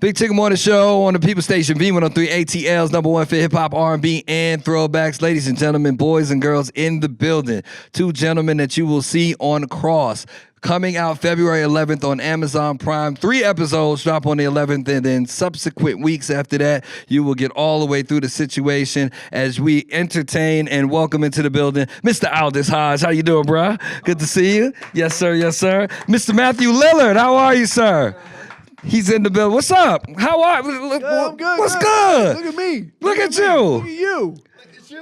Big Tigger Morning Show on the People Station, V103 ATL's number one for hip-hop, R&B, and throwbacks. Ladies and gentlemen, boys and girls in the building. Two gentlemen that you will see on Cross. Coming out February 11th on Amazon Prime. 3 episodes drop on the 11th, and then subsequent weeks after that, you will get all the way through the situation as we entertain and welcome into the building Mr. Aldous Hodge. How you doing, bro? Good to see you. Yes, sir. Yes, sir. Mr. Matthew Lillard, how are you, sir? He's in the building. What's up? How are you? I'm good. What's good? Look at me. Look at you. Look at you.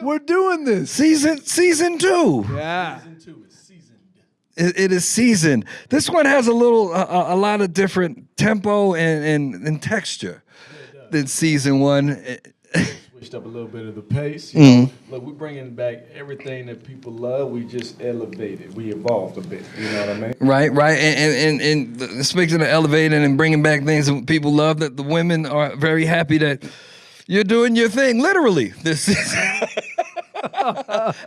We're doing this. Season 2. Yeah. Season 2 is seasoned. It is seasoned. This one has a lot of different tempo and texture than season 1. Switched up a little bit of the pace. You know? Look, we're bringing back everything that people love. We just elevated. We evolved a bit. You know what I mean? Right. And speaking of elevating and bringing back things that people love, that the women are very happy that you're doing your thing, literally, this season.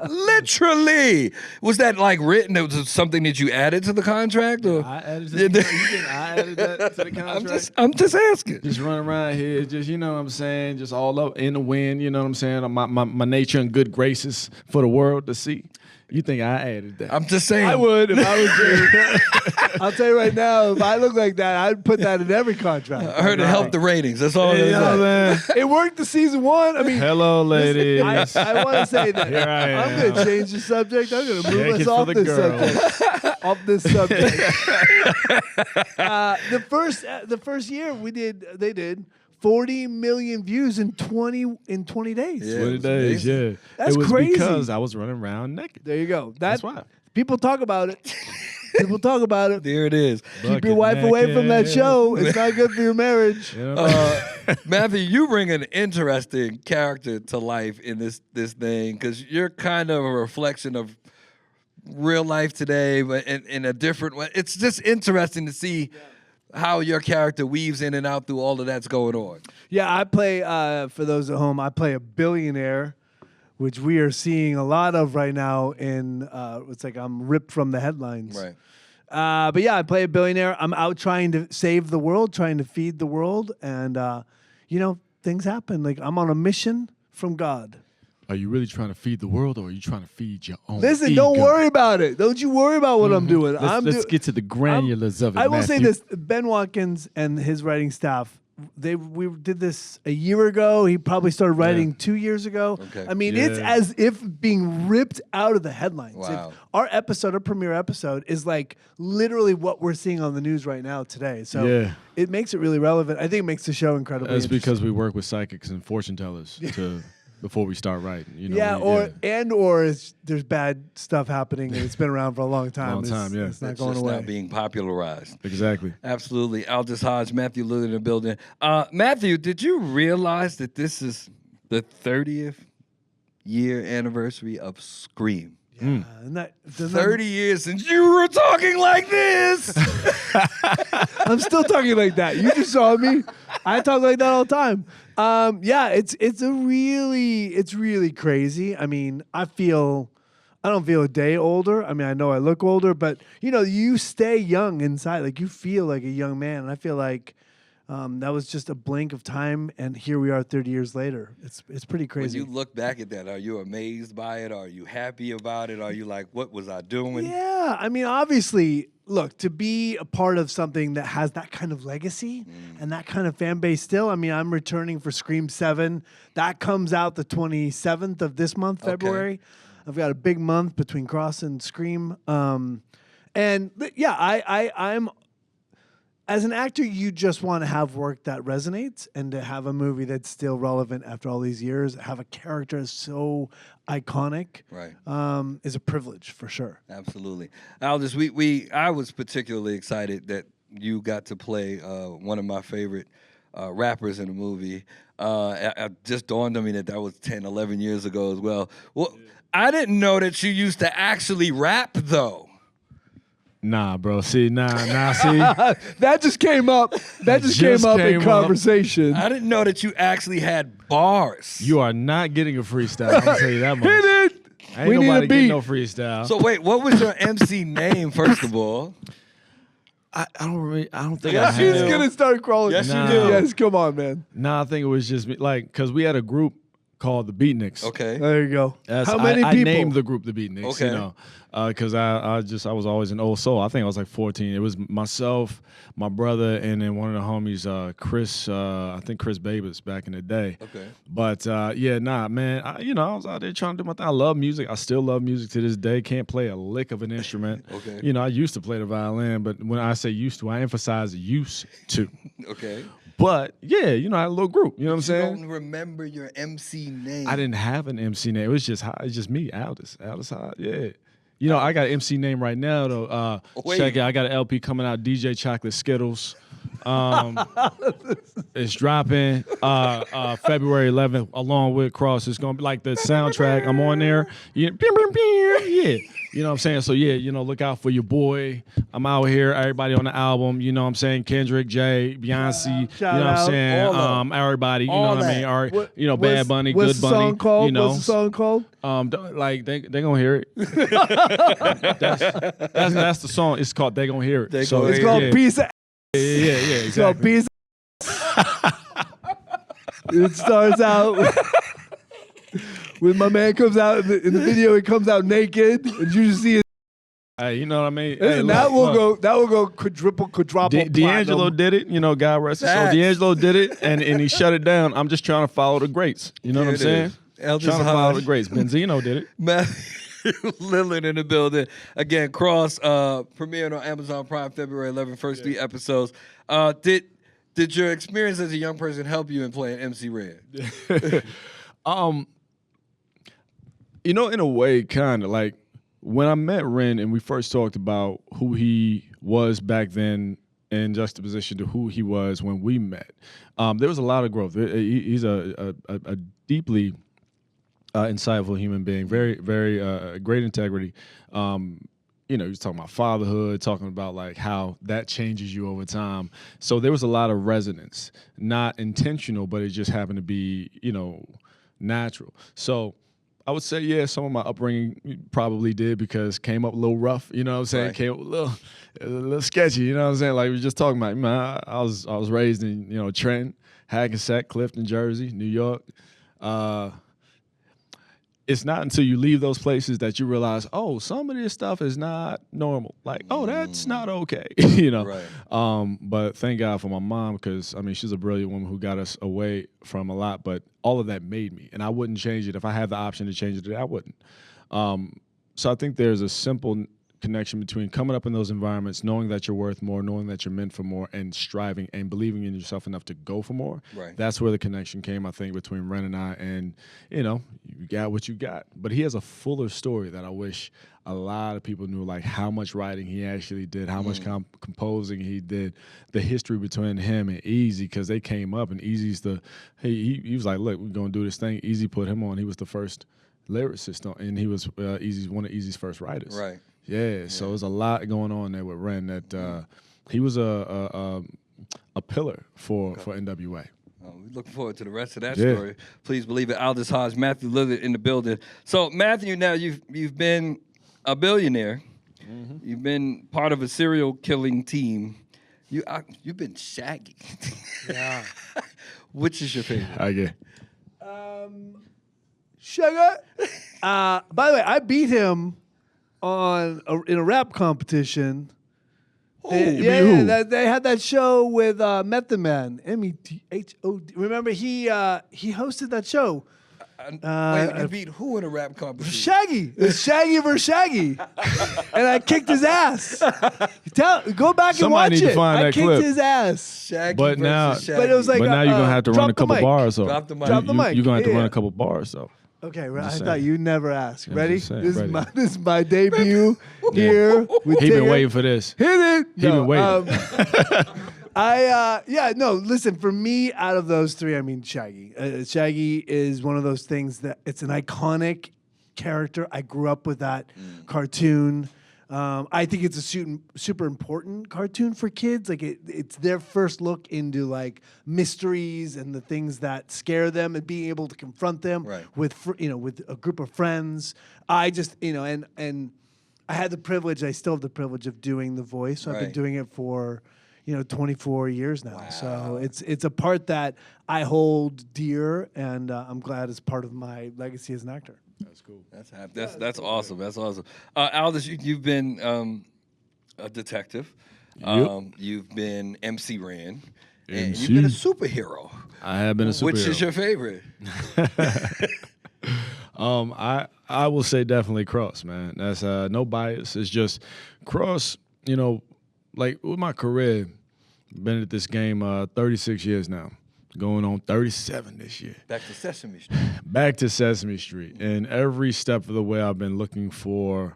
Literally. Was that like written? It was something that you added to the contract? Or? I added that to the contract. I'm just asking. Just running around here, just, you know what I'm saying, just all up in the wind, you know what I'm saying? My nature and good graces for the world to see. You think I added that? I'm just saying. I would if I was you. I'll tell you right now, if I look like that, I'd put that in every contract. I heard it helped the ratings. That's all it is. man. It worked the season 1. I mean, Hello, ladies. I want to say that. Here I am. I'm going to change the subject. I'm going to move Check us it for off the this girls. subject. Off this subject. The first year they did 40 million views in 20 days. Yeah. 20 days, yeah. That's it was crazy. because I was running around naked. There you go. That's why. People talk about it. People talk about it. There it is. Keep your wife away from that show. It's not good for your marriage. You know? Matthew, you bring an interesting character to life in this thing because you're kind of a reflection of real life today, but in a different way. It's just interesting to see how your character weaves in and out through all of that's going on. Yeah, I play, for those at home, I play a billionaire, which we are seeing a lot of right now in, it's like I'm ripped from the headlines. Right. But yeah, I play a billionaire. I'm out trying to save the world, trying to feed the world. And, things happen. Like I'm on a mission from God. Are you really trying to feed the world, or are you trying to feed your own Listen, ego? don't worry about it. Don't you worry about what I'm doing. Let's get to the granulars of it, I will say Matthew. this: Ben Watkins and his writing staff, we did this a year ago. He probably started writing 2 years ago. Okay. I mean, it's as if being ripped out of the headlines. Wow. Our premiere episode, is like literally what we're seeing on the news right now today. So it makes it really relevant. I think it makes the show incredibly That's interesting. because we work with psychics and fortune tellers before we start writing. You know, there's bad stuff happening and it's been around for a long time. It's not It's going just away. not being popularized. Exactly. Absolutely. Aldous Hodge, Matthew Lillard in the building. Matthew, did you realize that this is the 30th year anniversary of Scream? And that, 30 years since you were talking like this. I'm still talking like that. You just saw me. I talk like that all the time. It's really crazy. I mean, I don't feel a day older. I mean, I know I look older, but you stay young inside. Like you feel like a young man, and I feel like that was just a blink of time, and here we are 30 years later. It's pretty crazy. When you look back at that, are you amazed by it? Are you happy about it? Are you like, what was I doing? Yeah, I mean, obviously, look, to be a part of something that has that kind of legacy and that kind of fan base still, I mean, I'm returning for Scream 7. That comes out the 27th of this month, February. I've got a big month between Cross and Scream. I'm... As an actor, you just want to have work that resonates, and to have a movie that's still relevant after all these years, have a character that's so iconic, Right. Is a privilege for sure. Absolutely. Aldous, I was particularly excited that you got to play one of my favorite rappers in the movie. It just dawned on me that was 10, 11 years ago as well. Well, I didn't know that you used to actually rap, though. Nah, bro. See. That just came up. That just came up in conversation. I didn't know that you actually had bars. You are not getting a freestyle. I'm gonna tell you that much. Hit it. Ain't We need nobody a getting beat. no freestyle. So wait, what was your MC name, first of all? I don't think Yes, I you had. He's do. gonna start crawling. Yes, you do. Yes, come on, man. Nah, I think it was just me, like, because we had a group called the Beatniks. Okay. There you go. That's- How many I people? named the group the Beatniks, Okay. you know, because I was always an old soul. I think I was like 14. It was myself, my brother, and then one of the homies, Chris. I think Chris Babis back in the day. Okay. But yeah, nah, man. I was out there trying to do my thing. I love music. I still love music to this day. Can't play a lick of an instrument. Okay. You know, I used to play the violin, but when I say used to, I emphasize used to. Okay. But yeah, I had a little group. You know what I'm You saying? don't remember your MC name. I didn't have an MC name. It's just me, Aldous. Aldous High. Yeah. You know, I got an MC name right now though. Wait. Check it. I got an LP coming out, DJ Chocolate Skittles. It's dropping February 11th along with Cross. It's gonna be like the soundtrack. I'm on there. Yeah. Yeah. You know what I'm saying? So yeah, look out for your boy. I'm out here. Everybody on the album. You know what I'm saying? Kendrick, Jay, Beyonce. Shout you know what I'm out. saying? All of 'em. Everybody. You All know what I that. mean? All right. What- Bad Bunny, what's Good the Bunny. song called? You know, What's the song called? like they gonna hear it. that's the song. It's called They Gonna Hear It. They So Gonna It's Yeah. called yeah. Piece of. Yeah, It's called exactly. Piece of. It starts out when my man comes out in the video. He comes out naked, and you just see it. Hey, you know what I mean? Listen, Hey, that look, will look. go. That will go quadruple. D'Angelo platinum. did it, God rest his soul. Facts. D'Angelo did it, and he shut it down. I'm just trying to follow the greats. You know There what I'm it saying? is. Elders Trying to follow High. the greats. Benzino did it. Matthew Lillard in the building. Again, Cross premiering on Amazon Prime February 11th, first 3 episodes. Did your experience as a young person help you in playing MC Red? In a way, kind of like when I met Ren and we first talked about who he was back then in juxtaposition to who he was when we met. There was a lot of growth. He's a deeply insightful human being, very, very great integrity. He's talking about fatherhood, talking about like how that changes you over time. So there was a lot of resonance, not intentional, but it just happened to be, natural. So I would say, yeah, some of my upbringing probably did because came up a little rough, you know what I'm saying? Right. Came up a little sketchy, you know what I'm saying? Like we were just talking about, man, I was raised in, Trenton, Hackensack, Clifton, Jersey, New York. It's not until you leave those places that you realize, oh, some of this stuff is not normal. Like, oh, that's not okay, Right. But thank God for my mom because, she's a brilliant woman who got us away from a lot. But all of that made me, and I wouldn't change it. If I had the option to change it today, I wouldn't. So I think there's a simple connection between coming up in those environments, knowing that you're worth more, knowing that you're meant for more, and striving and believing in yourself enough to go for more. Right. That's where the connection came, I think, between Ren and I. And, you got what you got. But he has a fuller story that I wish a lot of people knew, like how much writing he actually did, how much composing he did, the history between him and Easy, because they came up, and Easy's he was like, look, we're going to do this thing. Easy put him on. He was the first lyricist, and he was one of Easy's first writers. Right. Yeah, so there's a lot going on there with Ren that he was a pillar for NWA. We're looking forward to the rest of that Yeah. story. Please believe it. Aldous Hodge, Matthew Lillard in the building. So Matthew, now you've been a billionaire. Mm-hmm. You've been part of a serial killing team. You've been Shaggy. Yeah. Which is your favorite? I get. Sugar. By the way, I beat him in a rap competition. You beat who? They had that show with Method Man, METHOD. Remember, he hosted that show. Wait, you beat who in a rap competition? Shaggy. It's Shaggy versus Shaggy, and I kicked his ass. Go back and Somebody watch need to it. find I that kicked clip. his ass. Shaggy But versus now- Shaggy. But it was like, But now you're gonna have to drop run a the couple mic. bars, though. Drop the mic. Drop the mic. You're gonna have to Yeah. run a couple bars, though. Okay, I'm I just thought saying. you'd never ask. I'm Ready? just saying, This ready. is my debut here with He been Tigger. waiting for this. Hit it. He been waiting. Listen, for me, out of those three, Shaggy. Shaggy is one of those things that it's an iconic character. I grew up with that cartoon. I think it's a super important cartoon for kids. Like it's their first look into like mysteries and the things that scare them, and being able to confront them Right. with with a group of friends. I just and I had the privilege. I still have the privilege of doing the voice. So I've been Right. doing it for 24 years now. So it's a part that I hold dear, and I'm glad it's part of my legacy as an actor. That's cool. That's awesome. That's awesome. Aldous, you've been a detective. Yep. You've been MC Ran. And MC. you've been a superhero. I have been a superhero. Which is your favorite? I will say definitely Cross, man. That's no bias. It's just Cross. Like with my career, been at this game 36 years now, going on 37 this year. Back to Sesame Street. Back to Sesame Street, and every step of the way, I've been looking for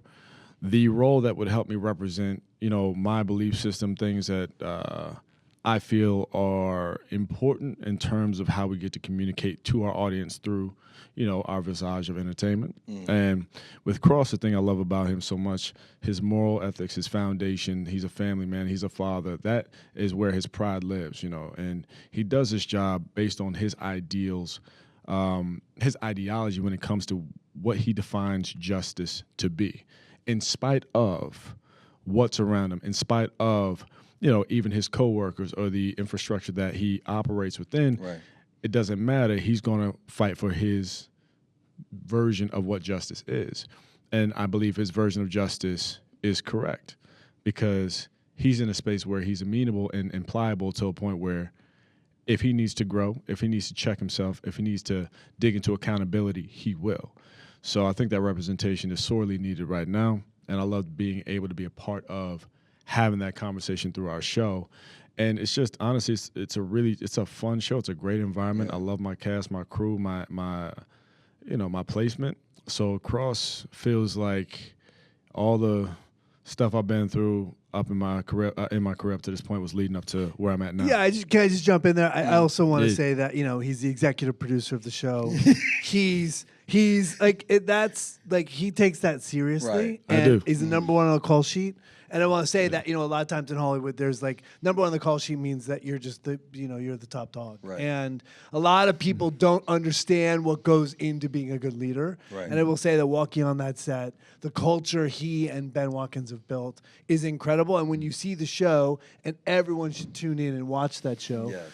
the role that would help me represent, my belief system, things that I feel are important in terms of how we get to communicate to our audience through, our visage of entertainment. And with Cross, the thing I love about him so much, his moral ethics, his foundation, he's a family man, he's a father. That is where his pride lives, and he does his job based on his ideals, his ideology when it comes to what he defines justice to be, in spite of what's around him, in spite of even his coworkers or the infrastructure that he operates within. Right. It doesn't matter. He's going to fight for his version of what justice is. And I believe his version of justice is correct because he's in a space where he's amenable and pliable to a point where if he needs to grow, if he needs to check himself, if he needs to dig into accountability, he will. So I think that representation is sorely needed right now. And I love being able to be a part of having that conversation through our show. And it's just, honestly, it's a fun show. It's a great environment. I love my cast, my crew, my placement. So Cross feels like all the stuff I've been through up in my career up to this point was leading up to where I'm at now. Yeah, can I just jump in there? I also want to say that he's the executive producer of the show. he's like that's like he takes that seriously, Right. and I do. he's the number one on the call sheet. And I want to say that a lot of times in Hollywood, there's like number one on the call sheet means that you're just you're the top dog. Right. And a lot of people don't understand what goes into being a good leader. Right. And I will say that walking on that set, the culture he and Ben Watkins have built is incredible. And when you see the show, and everyone should tune in and watch that show. Yes.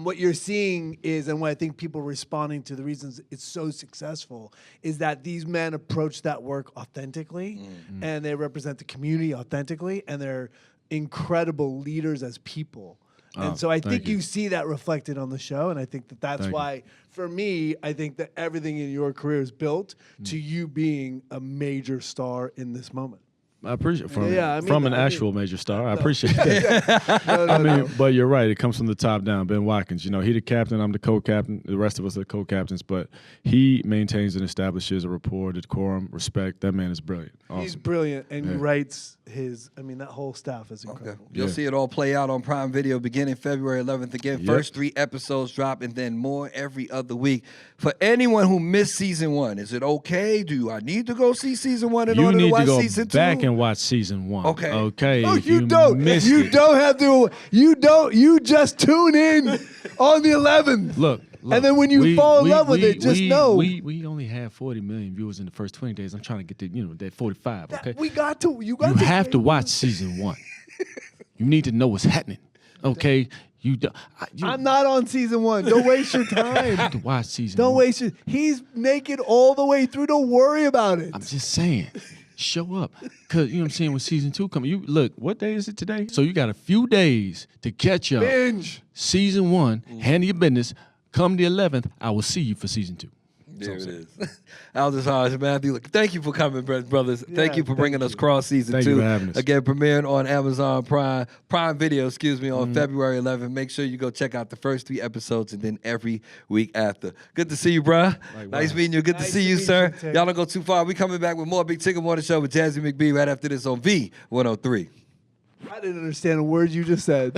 What you're seeing is, and what I think people are responding to the reasons it's so successful, is that these men approach that work authentically, and they represent the community authentically, and they're incredible leaders as people. And so I think you see that reflected on the show, and I think that's why, for me, I think that everything in your career is built to you being a major star in this moment. I appreciate from an actual major star. I appreciate that. No. But you're right. It comes from the top down. Ben Watkins, he the captain. I'm the co-captain. The rest of us are the co-captains. But he maintains and establishes a rapport, decorum, respect. That man is brilliant. Awesome. He's brilliant, and he writes his. That whole staff is incredible. You'll see it all play out on Prime Video beginning February 11th. Again, first 3 episodes drop, and then more every other week. For anyone who missed season 1, is it okay? Do I need to go see season 1 in order to watch season 2? Back and watch season 1. Okay. Okay. No, if you don't. You don't have to. You don't. You just tune in on the 11th. Look. And then when you fall in love with it, just know. We only have 40 million viewers in the first 20 days. I'm trying to get to that 45. Okay. We got to. You have to watch season 1. You need to know what's happening. Okay. I'm not on season 1. Don't waste your time. You have to watch season. Don't 1. waste your. He's naked all the way through. Don't worry about it. I'm just saying. Show up. Because, you know what I'm saying, when season 2 coming, look, what day is it today? So you got a few days to catch up. Binge. Season 1, handle your business. Come the 11th, I will see you for season 2. There it is. Aldous Hodge, Matthew, thank you for coming, brothers. Thank you for bringing us Cross season 2. Thank you for having us. Again, premiering on Amazon Prime Video, on February 11th. Make sure you go check out the first 3 episodes and then every week after. Good to see you, bruh. Nice meeting you. Good to see you, sir. Y'all don't go too far. We coming back with more Big Tigger Morning Show with Jazzy Mcbee right after this on V103. I didn't understand a word you just said.